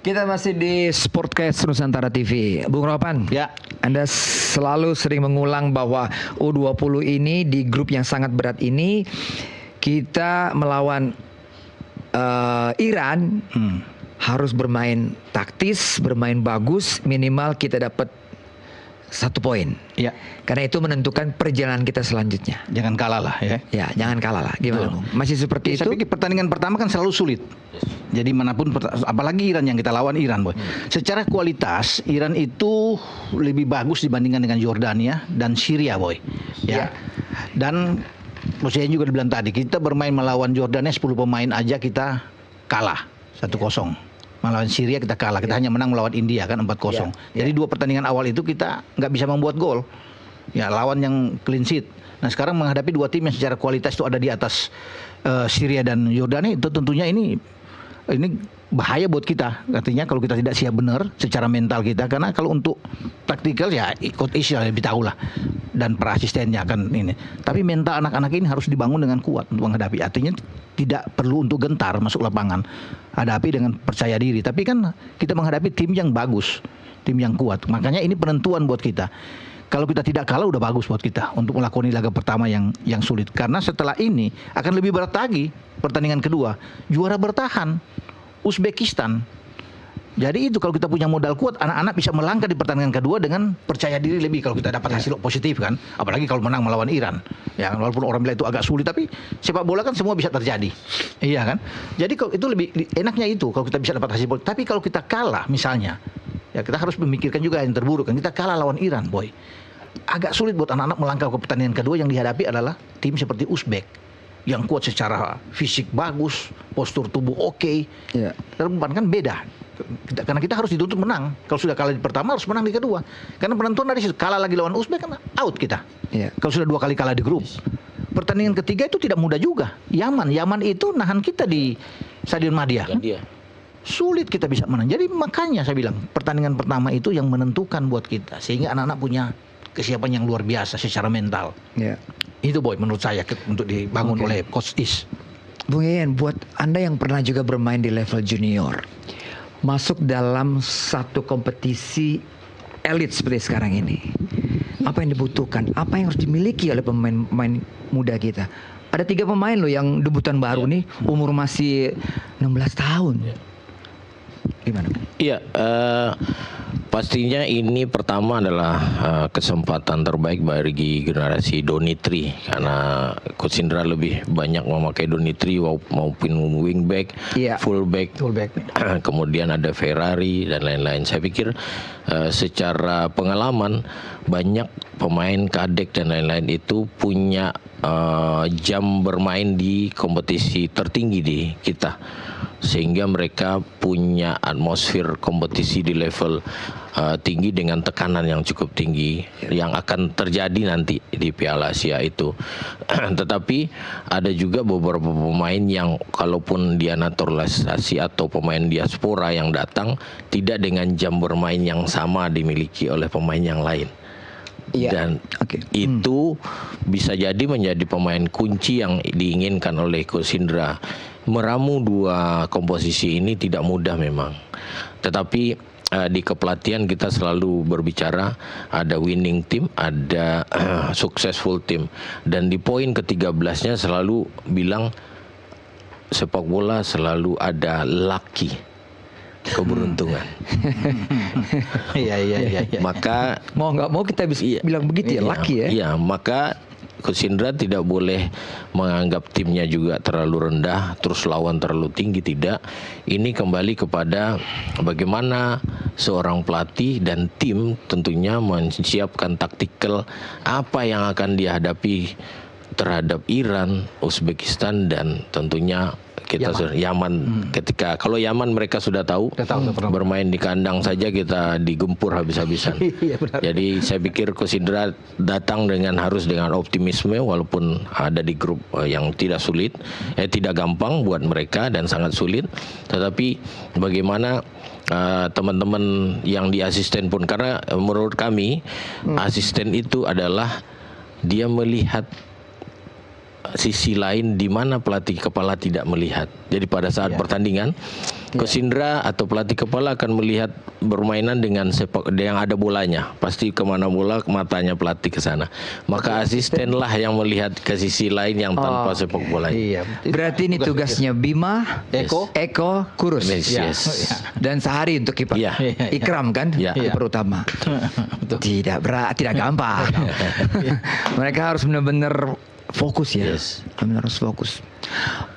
Kita masih di Sportcast Nusantara TV. Bung Ropan, Ya. Anda selalu sering mengulang bahwa U20 ini di grup yang sangat berat ini kita melawan Iran harus bermain taktis, bermain bagus, minimal kita dapat 1 poin. Ya. Karena itu menentukan perjalanan kita selanjutnya. Jangan kalah lah ya. Ya, jangan kalah lah. Gimana, Bung? Masih seperti itu? Saya pikir pertandingan pertama kan selalu sulit. Jadi manapun, apalagi Iran yang kita lawan Iran, boy. Secara kualitas Iran itu lebih bagus dibandingkan dengan Yordania dan Syria, boy. Ya. Dan saya juga bilang tadi, kita bermain melawan Yordania 10 pemain aja kita kalah 1-0. Melawan Syria kita kalah, kita hanya menang melawan India kan 4-0. Jadi 2 pertandingan awal itu kita nggak bisa membuat gol. Ya, lawan yang clean sheet. Nah, sekarang menghadapi 2 tim yang secara kualitas itu ada di atas Syria dan Yordania, itu tentunya ini bahaya buat kita. Artinya kalau kita tidak siap benar secara mental kita, karena kalau untuk taktikal ya Coach Isya lebih tahu lah dan para asistennya akan ini. Tapi mental anak-anak ini harus dibangun dengan kuat untuk menghadapi. Artinya tidak perlu untuk gentar masuk lapangan, hadapi dengan percaya diri. Tapi kan kita menghadapi tim yang bagus, tim yang kuat. Makanya ini penentuan buat kita. Kalau kita tidak kalah udah bagus buat kita untuk melakukan laga pertama yang sulit. Karena setelah ini akan lebih berat lagi pertandingan kedua. Juara bertahan Uzbekistan. Jadi itu kalau kita punya modal kuat, anak-anak bisa melangkah di pertandingan kedua dengan percaya diri lebih kalau kita dapat hasil positif kan. Apalagi kalau menang melawan Iran. Ya, walaupun orang bilang itu agak sulit, tapi sepak bola kan semua bisa terjadi. Iya kan? Jadi kalau itu lebih enaknya itu kalau kita bisa dapat hasil positif. Tapi kalau kita kalah misalnya, ya kita harus memikirkan juga yang terburuk kan. Kita kalah lawan Iran, boy. Agak sulit buat anak-anak melangkah ke pertandingan kedua yang dihadapi adalah tim seperti Uzbek yang kuat secara fisik bagus, postur tubuh oke. Ya. Kan beda. Karena kita harus dituntut menang. Kalau sudah kalah di pertama harus menang di kedua. Karena penentuan dari situ, kalah lagi lawan Uzbek kan out kita. Ya. Kalau sudah 2 kali kalah di grup. Pertandingan ketiga itu tidak mudah juga. Yaman itu nahan kita di Stadion Madia. Sulit kita bisa menang. Jadi makanya saya bilang pertandingan pertama itu yang menentukan buat kita, sehingga anak-anak punya kesiapan yang luar biasa secara mental. Ya. Itu boy menurut saya untuk dibangun oleh Coach Is. Bung Yeyen, buat Anda yang pernah juga bermain di level junior, masuk dalam satu kompetisi elit seperti sekarang ini, apa yang dibutuhkan? Apa yang harus dimiliki oleh pemain-pemain muda kita? Ada 3 pemain loh yang debutan baru nih, umur masih 16 tahun. Gimana? Iya, pastinya ini pertama adalah kesempatan terbaik bagi generasi Donitri, karena Coach Indra lebih banyak memakai Donitri maupun wingback, fullback. Kemudian ada Ferrari dan lain-lain. Saya pikir secara pengalaman banyak pemain kadek dan lain-lain itu punya jam bermain di kompetisi tertinggi di kita, sehingga mereka punya atmosfer kompetisi di level tinggi dengan tekanan yang cukup tinggi yang akan terjadi nanti di Piala Asia itu. Tetapi ada juga beberapa pemain yang kalaupun dia naturalisasi atau pemain diaspora yang datang tidak dengan jam bermain yang sama dimiliki oleh pemain yang lain. Dan itu bisa jadi menjadi pemain kunci yang diinginkan oleh Coach Indra. Meramu 2 komposisi ini tidak mudah memang. Tetapi di kepelatihan kita selalu berbicara ada winning team, ada successful team. Dan di poin ke-13-nya selalu bilang sepak bola selalu ada lucky, keberuntungan. Iya. Maka mau nggak mau kita bisa bilang begitu ya, lucky ya. Iya, maka Coach Indra tidak boleh menganggap timnya juga terlalu rendah, terus lawan terlalu tinggi, tidak. Ini kembali kepada bagaimana seorang pelatih dan tim tentunya menyiapkan taktikal apa yang akan dihadapi terhadap Iran, Uzbekistan, dan tentunya Yaman. Ketika kalau Yaman mereka sudah tahu bermain di kandang saja kita digempur habis-habisan. Jadi saya pikir Coach Indra datang harus dengan optimisme, walaupun ada di grup yang tidak sulit, tidak gampang buat mereka dan sangat sulit. Tetapi bagaimana teman-teman yang di asisten pun, karena menurut kami asisten itu adalah dia melihat sisi lain di mana pelatih kepala tidak melihat. Jadi pada saat pertandingan Coach Indra atau pelatih kepala akan melihat permainan dengan sepak yang ada bolanya. Pasti kemana bola matanya pelatih ke sana. Maka asisten lah yang melihat ke sisi lain yang tanpa sepak bola. Iya. Berarti ini tugasnya Bima, Eko, Kurus. Yes. Dan sehari untuk kiper. Iya. Ikram kan, Iya. kiper utama. Tidak gampang. Mereka harus benar-benar fokus ya. Yes. Benar harus fokus.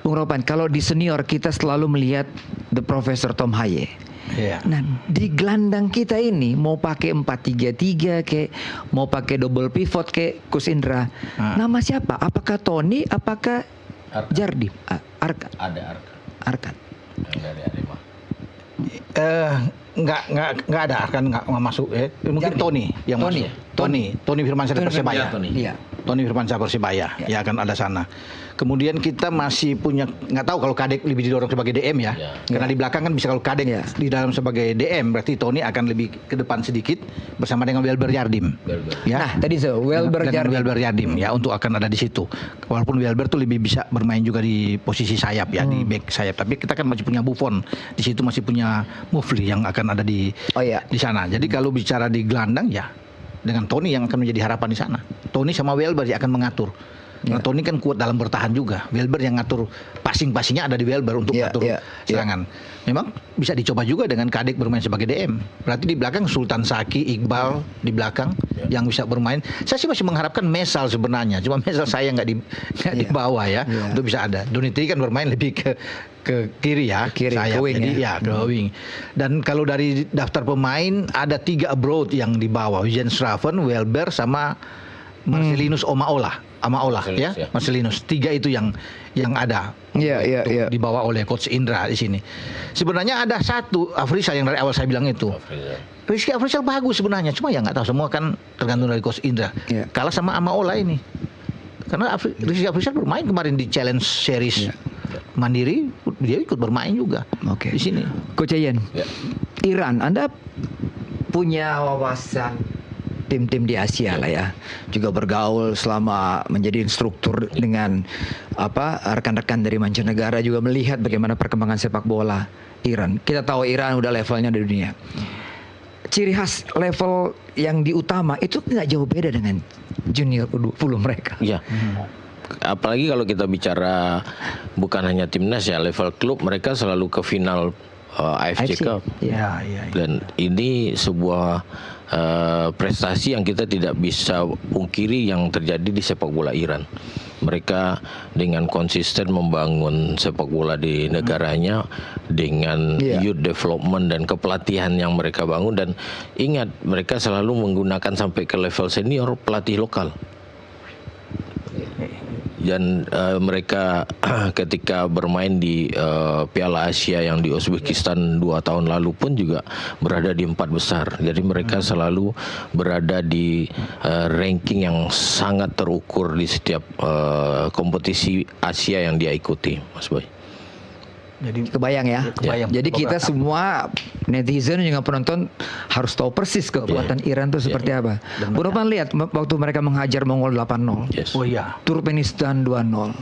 Bung Ropan, kalau di senior kita selalu melihat The Professor Tom Haye. Iya. Nah, di gelandang kita ini mau pakai 4-3-3 kayak mau pakai double pivot kayak Coach Indra. Nama siapa? Apakah Tony? Apakah Jardim? Arkan. Ada Arkan. yang dari Arema. Nggak ada, kan nggak masuk. Mungkin Tony yang masuk. Tony Firmansyah dari Persebaya. Iya. Tony Firmansyah Persebaya, ya akan ada sana. Kemudian kita masih punya, nggak tahu kalau Kadek lebih didorong sebagai DM ya, karena di belakang kan bisa kalau Kadek di dalam sebagai DM, berarti Tony akan lebih ke depan sedikit bersama dengan Welber Jardim. Ya. Nah, tadi Welber Jardim ya untuk akan ada di situ. Walaupun Welber tuh lebih bisa bermain juga di posisi sayap ya, di back sayap. Tapi kita kan masih punya Buffon di situ, masih punya Mufli yang akan ada di sana. Jadi kalau bicara di gelandang ya dengan Tony yang akan menjadi harapan di sana. Tony sama Welber yang akan mengatur. Nah, Tony kan kuat dalam bertahan juga. Welber yang ngatur passingnya ada di Welber untuk ngatur serangan. Memang bisa dicoba juga dengan Kadek bermain sebagai DM. Berarti di belakang Sultan Saki, Iqbal di belakang yang bisa bermain. Saya sih masih mengharapkan Mesal sebenarnya. Cuma Mesal saya nggak di bawah ya untuk bisa ada. Donitri kan bermain lebih ke kiri ya, sayap. Ke wing, jadi ke wing. Dan kalau dari daftar pemain ada 3 abroad yang di bawah. Jens Schraven, Welber sama Marcelinus Amaola ya. Marcelinus. 3 itu yang ada. Iya. Dibawa oleh Coach Indra di sini. Sebenarnya ada satu Afrizal yang dari awal saya bilang itu. Rizky Afrizal bagus sebenarnya, cuma ya nggak tahu, semua kan tergantung dari Coach Indra. Kalah sama Amaola ini. Karena Rizky Afrizal bermain kemarin di Challenge Series Mandiri, dia ikut bermain juga. Di sini. Coach Ian. Iran, Anda punya wawasan tim-tim di Asia lah ya, juga bergaul selama menjadi instruktur dengan rekan-rekan dari mancanegara, juga melihat bagaimana perkembangan sepak bola Iran. Kita tahu Iran udah levelnya di dunia. Ciri khas level yang diutama itu nggak jauh beda dengan junior U20 mereka. Iya. Apalagi kalau kita bicara bukan hanya timnas ya, level klub mereka selalu ke final AFC Cup. Dan ini sebuah prestasi yang kita tidak bisa pungkiri yang terjadi di sepak bola Iran. Mereka dengan konsisten membangun sepak bola di negaranya dengan youth development dan kepelatihan yang mereka bangun, dan ingat mereka selalu menggunakan sampai ke level senior pelatih lokal. Dan mereka ketika bermain di Piala Asia yang di Uzbekistan 2 tahun lalu pun juga berada di 4 besar. Jadi mereka selalu berada di ranking yang sangat terukur di setiap kompetisi Asia yang dia ikuti, Mas Boy. Jadi kebayang ya. Jadi kita semua netizen juga penonton harus tahu persis kekuatan Iran itu seperti apa. Bung Ropan lihat waktu mereka menghajar Mongol 8-0. Turkmenistan 2-0.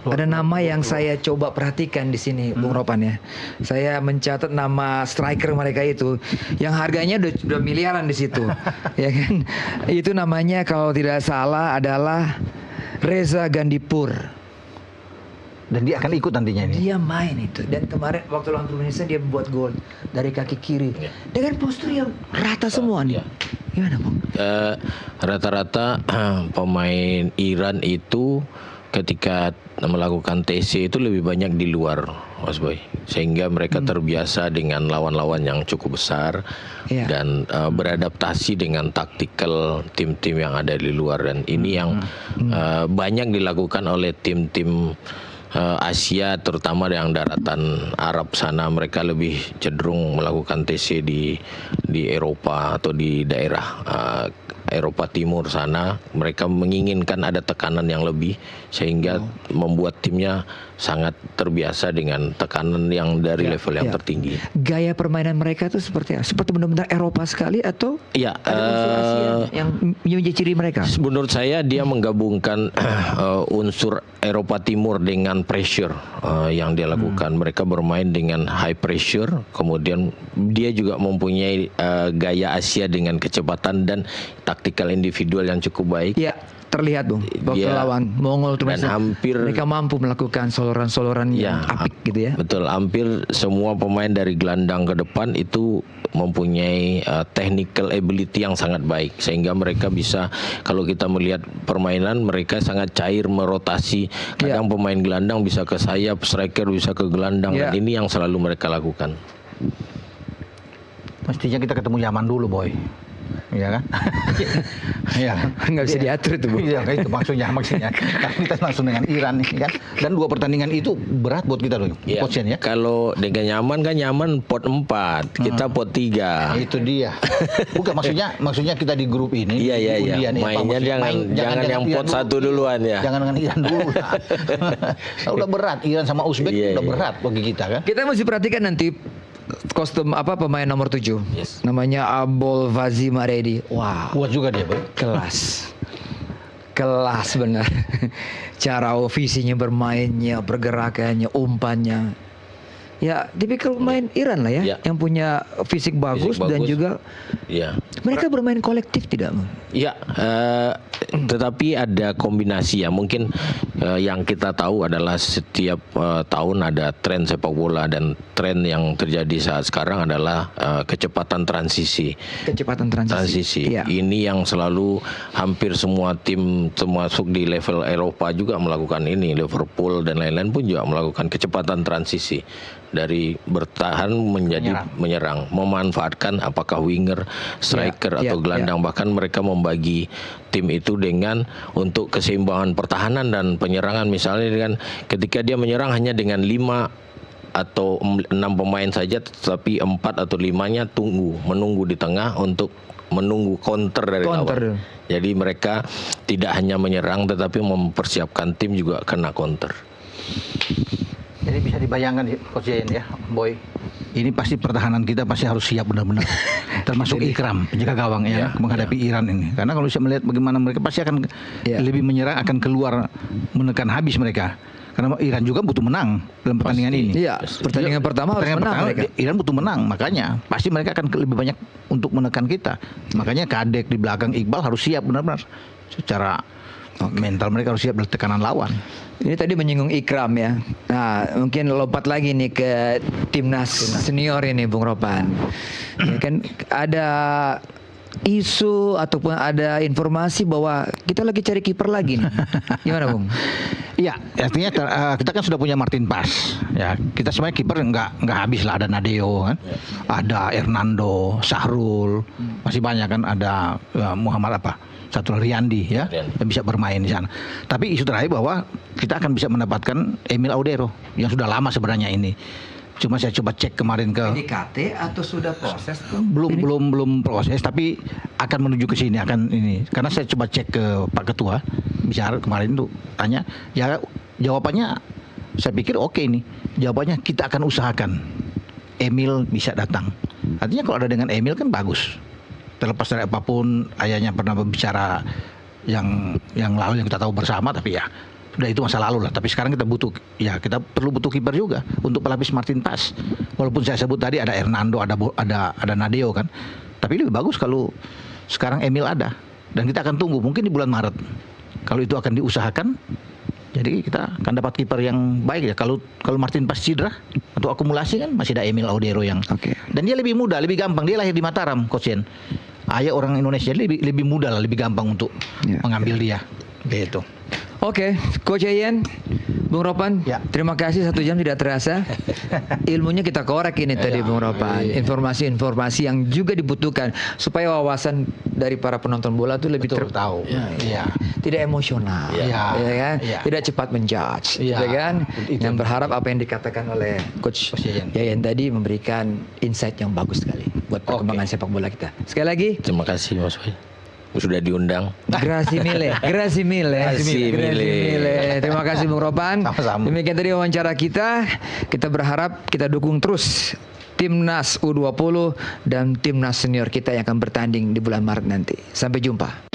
Ada nama yang saya coba perhatikan di sini, Bung Ropan ya. Saya mencatat nama striker mereka itu yang harganya udah miliaran di situ. Ya kan? Itu namanya kalau tidak salah adalah Reza Gandipur. Dan dia akan ikut nantinya ini. Dia main itu. Dan kemarin waktu lawan Turkmenistan dia buat gol dari kaki kiri dengan postur yang rata semua nih. Gimana Bang? Rata-rata pemain Iran itu ketika melakukan TC itu lebih banyak di luar, Mas Boy, sehingga mereka terbiasa dengan lawan-lawan yang cukup besar dan beradaptasi dengan taktikal tim-tim yang ada di luar. Dan ini yang banyak dilakukan oleh tim-tim Asia, terutama yang daratan Arab sana. Mereka lebih cenderung melakukan TC di Eropa atau di daerah Eropa Timur sana. Mereka menginginkan ada tekanan yang lebih sehingga membuat timnya sangat terbiasa dengan tekanan yang dari level yang tertinggi. Gaya permainan mereka itu seperti apa? Seperti benar-benar Eropa sekali atau Ya, ada unsur Asia yang menjadi ciri mereka? menurut saya dia menggabungkan unsur Eropa Timur dengan pressure yang dia lakukan. Mereka bermain dengan high pressure, kemudian dia juga mempunyai gaya Asia dengan kecepatan dan taktikal individual yang cukup baik. Ya, terlihat Bung, waktu Dia- lawan Mongol dan hampir mereka mampu melakukan soloran-soloran yang apik gitu ya. Betul, hampir semua pemain dari gelandang ke depan itu mempunyai technical ability yang sangat baik sehingga mereka bisa, kalau kita melihat permainan mereka sangat cair merotasi. Kadang pemain gelandang bisa ke sayap, striker bisa ke gelandang dan ini yang selalu mereka lakukan. Mestinya kita ketemu zaman dulu, Boy. Iya kan? Iya. Nggak bisa diatur itu, Bu. Iya, itu maksudnya. Tapi kita langsung dengan Iran nih kan. Dan 2 pertandingan itu berat buat kita loh, Iya. Coach Yen, ya. Kalau dengan nyaman kan nyaman pot 4, kita pot 3. Itu dia. Bukan maksudnya kita di grup ini. Iya, iya, di iya. undian, Mainnya jangan yang pot Iran 1 duluan ya. Jangan dengan Iran dulu lah. Udah berat, Iran sama Uzbek Iya, udah iya. berat bagi kita kan. Kita mesti perhatikan nanti kostum pemain nomor 7. Yes. Namanya Abol Vazi Maredi. Wow, Kuat juga dia, Boy. kelas. Kelas benar. Cara visinya bermainnya, pergerakannya, umpannya. Ya, tipikal pemain Iran lah ya, Ya. yang punya fisik bagus, dan bagus. juga Iya. mereka bermain kolektif tidak, Bang? Ya, tetapi ada kombinasi ya. Mungkin yang kita tahu adalah setiap tahun ada tren sepak bola dan tren yang terjadi saat sekarang adalah kecepatan transisi. Kecepatan transisi. Iya. Ini yang selalu hampir semua tim termasuk di level Eropa juga melakukan ini. Liverpool dan lain-lain pun juga melakukan kecepatan transisi dari bertahan menjadi menyerang, memanfaatkan apakah winger, striker atau gelandang. Bahkan mereka membagi tim itu dengan untuk keseimbangan pertahanan dan penyerangan. Misalnya dengan ketika dia menyerang hanya dengan 5 atau 6 pemain saja, tetapi 4 atau 5-nya menunggu di tengah untuk menunggu counter dari lawan. Jadi mereka tidak hanya menyerang tetapi mempersiapkan tim juga kena counter. Jadi bisa dibayangkan Coach Yen ya, Boy. Ini pasti pertahanan kita pasti harus siap benar-benar. Termasuk Ikram, penjaga gawang ya, menghadapi Iran ini. Karena kalau bisa melihat bagaimana mereka pasti akan lebih menyerang, akan keluar menekan habis mereka. Karena Iran juga butuh menang dalam pertandingan ini. Iya, pertandingan pertama harus menang mereka. Iran butuh menang, makanya pasti mereka akan lebih banyak untuk menekan kita. Makanya Kadek di belakang Iqbal harus siap benar-benar. Secara mental mereka harus siap dari tekanan lawan. Ini tadi menyinggung Ikram ya. Nah, mungkin lompat lagi nih ke timnas senior ini, Bung Ropan. Ya kan ada isu ataupun ada informasi bahwa kita lagi cari kiper lagi nih. Gimana, Bung? Iya, artinya kita kan sudah punya Martin Paes. Ya, kita sebenarnya kiper nggak habis lah, ada Nadeo kan, ada Hernando, Sahrul, masih banyak kan, ada Muhammad satu Riyandi ya, yang bisa bermain di sana. Tapi isu terakhir bahwa kita akan bisa mendapatkan Emil Audero yang sudah lama sebenarnya ini. Cuma saya coba cek kemarin ke PDKT atau sudah proses? belum proses, tapi akan menuju ke sini, akan ini. Karena saya coba cek ke Pak Ketua bicara kemarin tuh, tanya, ya jawabannya saya pikir oke nih. Jawabannya kita akan usahakan Emil bisa datang. Artinya kalau ada dengan Emil kan bagus. Terlepas dari apapun, ayahnya pernah berbicara yang lalu yang kita tahu bersama, tapi ya sudah itu masa lalu lah. Tapi sekarang kita perlu butuh kiper juga untuk pelapis Martin Paes. Walaupun saya sebut tadi ada Hernando, ada Nadeo kan. Tapi lebih bagus kalau sekarang Emil ada. Dan kita akan tunggu mungkin di bulan Maret. Kalau itu akan diusahakan, jadi kita akan dapat kiper yang baik ya. Kalau Martin Paes cedera atau akumulasi kan masih ada Emil Audero yang. Dan dia lebih mudah, lebih gampang. Dia lahir di Mataram, Coach Yen. Ayah orang Indonesia lebih mudah lah, lebih gampang untuk mengambil dia. Gitu. Oke, Coach Yen, Bung Ropan, terima kasih 1 jam tidak terasa. Ilmunya kita korek ini tadi, Bung Ropan. Informasi-informasi yang juga dibutuhkan supaya wawasan dari para penonton bola itu lebih tahu. Tidak emosional, ya kan? Tidak cepat menjudge, ya kan? Yang berharap apa yang dikatakan oleh Coach Yayan tadi memberikan insight yang bagus sekali buat perkembangan sepak bola kita. Sekali lagi, terima kasih Mas Boy. sudah diundang. Grazie mille. Terima kasih Bung Ropan. Sama-sama. Demikian tadi wawancara kita. Kita berharap kita dukung terus Timnas U20 dan Timnas senior kita yang akan bertanding di bulan Maret nanti. Sampai jumpa.